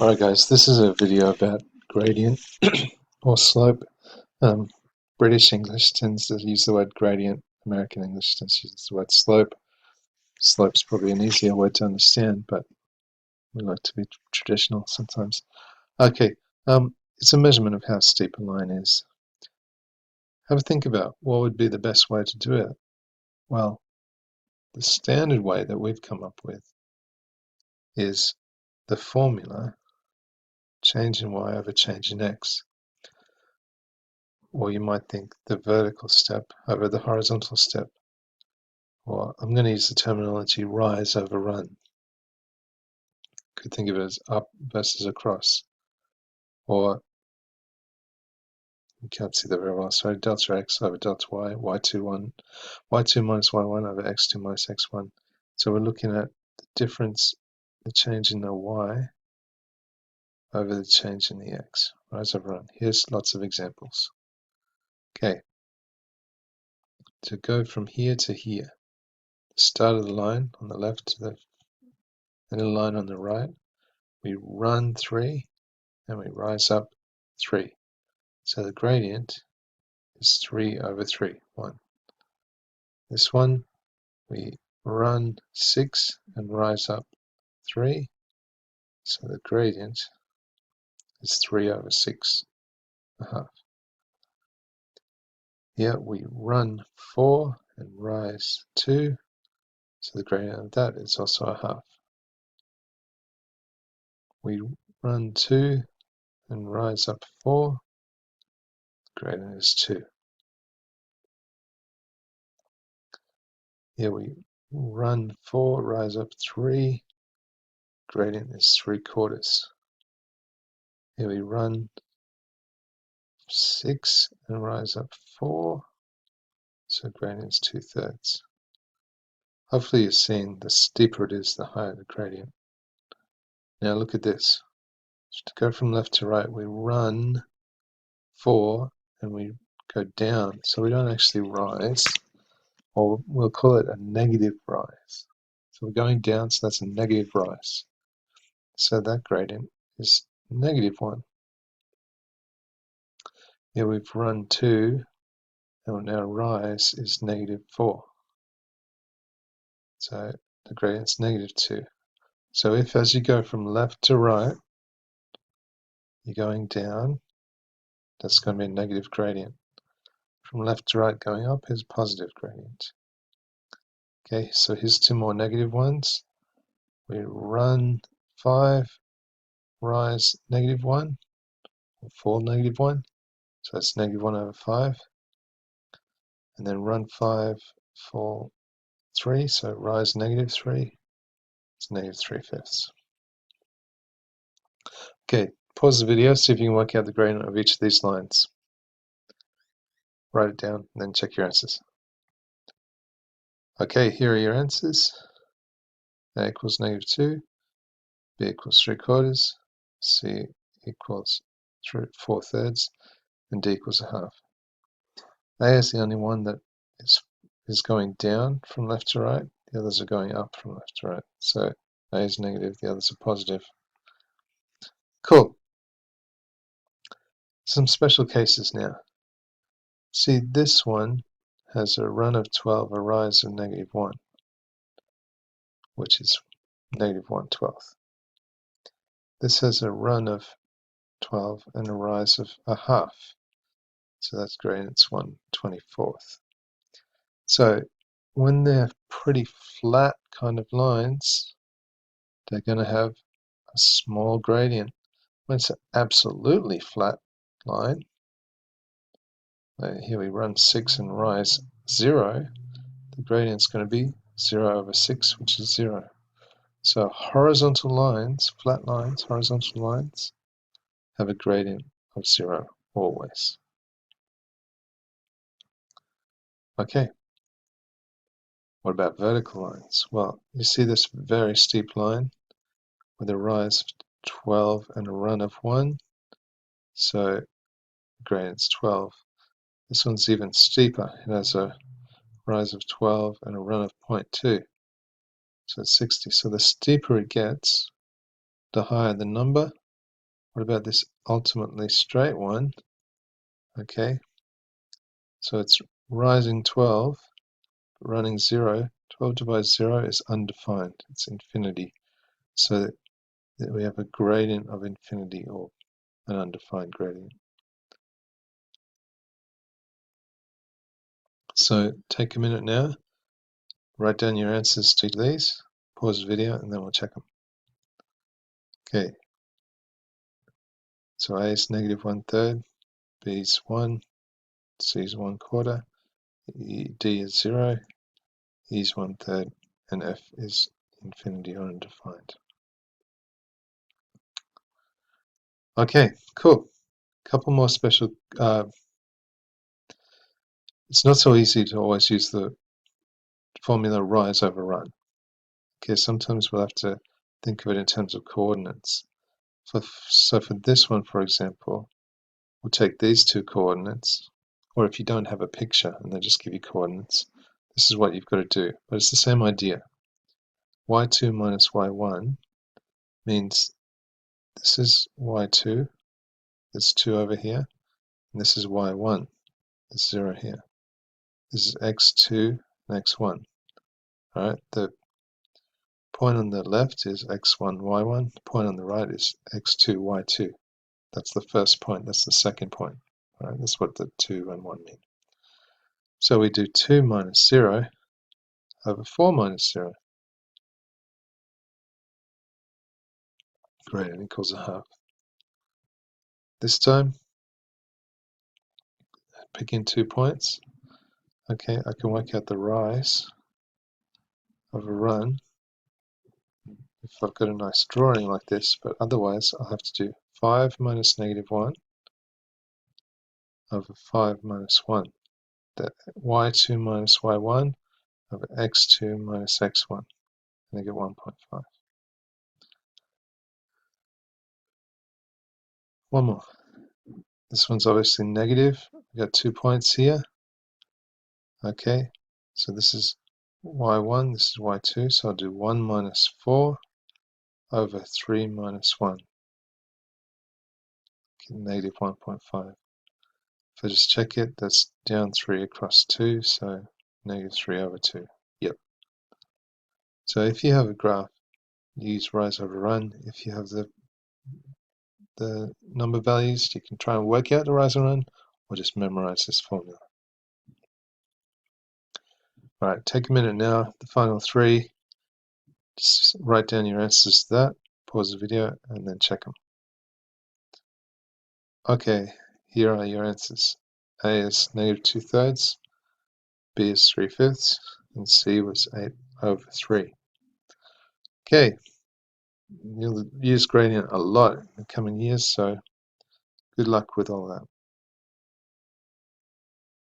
Alright guys, this is a video about gradient or slope. Um, British English tends to use the word gradient, American English tends to use the word slope. Slope's probably an easier word to understand, but we like to be traditional sometimes. Okay, it's a measurement of how steep a line is. Have a think about what would be the best way to do it. Well, the standard way that we've come up with is the formula change in y over change in x. Or you might think the vertical step over the horizontal step. Or I'm going to use the terminology rise over run. Could think of it as up versus across. Or, you can't see that very well, sorry, delta x over delta y, y2 minus y1 over x2 minus x1. So we're looking at the difference, the change in the y over the change in the x. Rise over run. Here's lots of examples. Okay, to go from here to here, the start of the line on the left to the and the line on the right, we run 3 and we rise up 3. So the gradient is 3 over 3, 1. This one, we run 6 and rise up 3. So the gradient is 3 over 6 and a half. Here we run 4 and rise 2. So the gradient of that is also a half. We run 2 and rise up 4. The gradient is 2. Here we run 4, rise up 3. Gradient is 3/4. Here we run 6 and rise up 4. So gradient is 2/3. Hopefully you're seeing the steeper it is, the higher the gradient. Now look at this. So to go from left to right, we run 4 and we go down. So we don't actually rise, or we'll call it a negative rise. So we're going down, so that's a negative rise. So that gradient is -1. Here we've run 2, and now rise is -4. So the gradient's -2. So if as you go from left to right, you're going down, that's going to be a negative gradient. From left to right going up is positive gradient. Okay, so here's 2 more negative ones. We run 5, rise -1, or fall -1. So that's -1 over 5. And then run 5, fall 3, so rise -3. It's -3/5. Okay, pause the video, see if you can work out the gradient of each of these lines. Write it down and then check your answers. Okay, here are your answers. A equals -2, B equals 3/4, C equals 4/3, and D equals a half. A is the only one that is going down from left to right. The others are going up from left to right. So A is negative, the others are positive. Cool. Some special cases now. See, this one has a run of 12, a rise of -1, which is -1/12. This has a run of 12 and a rise of a half. So that's gradient's 1/24. So when they're pretty flat kind of lines, they're going to have a small gradient. When it's an absolutely flat line, here we run 6 and rise 0, the gradient's going to be 0 over 6, which is 0. So horizontal lines, flat lines, horizontal lines, have a gradient of 0 always. Okay, what about vertical lines? Well, you see this very steep line with a rise of 12 and a run of 1, so gradient's 12. This one's even steeper. It has a rise of 12 and a run of 0.2, so it's 60. So the steeper it gets, the higher the number, What about this ultimately straight one? Okay, so it's rising 12, running 0. 12 divided 0 is undefined. It's infinity. So that we have a gradient of infinity, or an undefined gradient. So take a minute now, write down your answers to these, pause the video, and then we'll check them. Okay, so A is negative 1/3, B is 1, C is 1/4, D is 0, E is 1/3, and F is infinity or undefined. Okay, cool. Couple more special. It's not so easy to always use the formula rise over run. Okay, sometimes we'll have to think of it in terms of coordinates. So for this one, for example, we'll take these two coordinates, or if you don't have a picture and they just give you coordinates, this is what you've got to do. But it's the same idea. y2 minus y1 means this is y2, there's 2 over here, and this is y1, there's 0 here. This is x2 and x1. Alright, the point on the left is x1, y1, the point on the right is x2, y2. That's the first point, that's the second point. Alright, that's what the 2 and 1 mean. So we do 2 minus 0 over 4 minus 0. Gradient equals a half. This time, picking 2 points. Okay, I can work out the rise of a run if I've got a nice drawing like this, but otherwise I'll have to do 5 minus negative 1 over 5 minus 1. That y2 minus y1 over x2 minus x1. And I get 1.5. One more. This one's obviously negative. We've got 2 points here. Okay, so this is y1, this is y2, so I'll do 1 minus 4 over 3 minus 1. Get negative 1.5. If I just check it, that's down 3 across 2, so negative 3 over 2. Yep. So if you have a graph, use rise over run. If you have the number values, you can try and work out the rise and run, or just memorize this formula. Alright, take a minute now, the final 3, just write down your answers to that, pause the video, and then check them. Okay, here are your answers. A is negative 2/3, B is 3/5, and C was 8 over 3. Okay, you'll use gradient a lot in the coming years, so good luck with all that.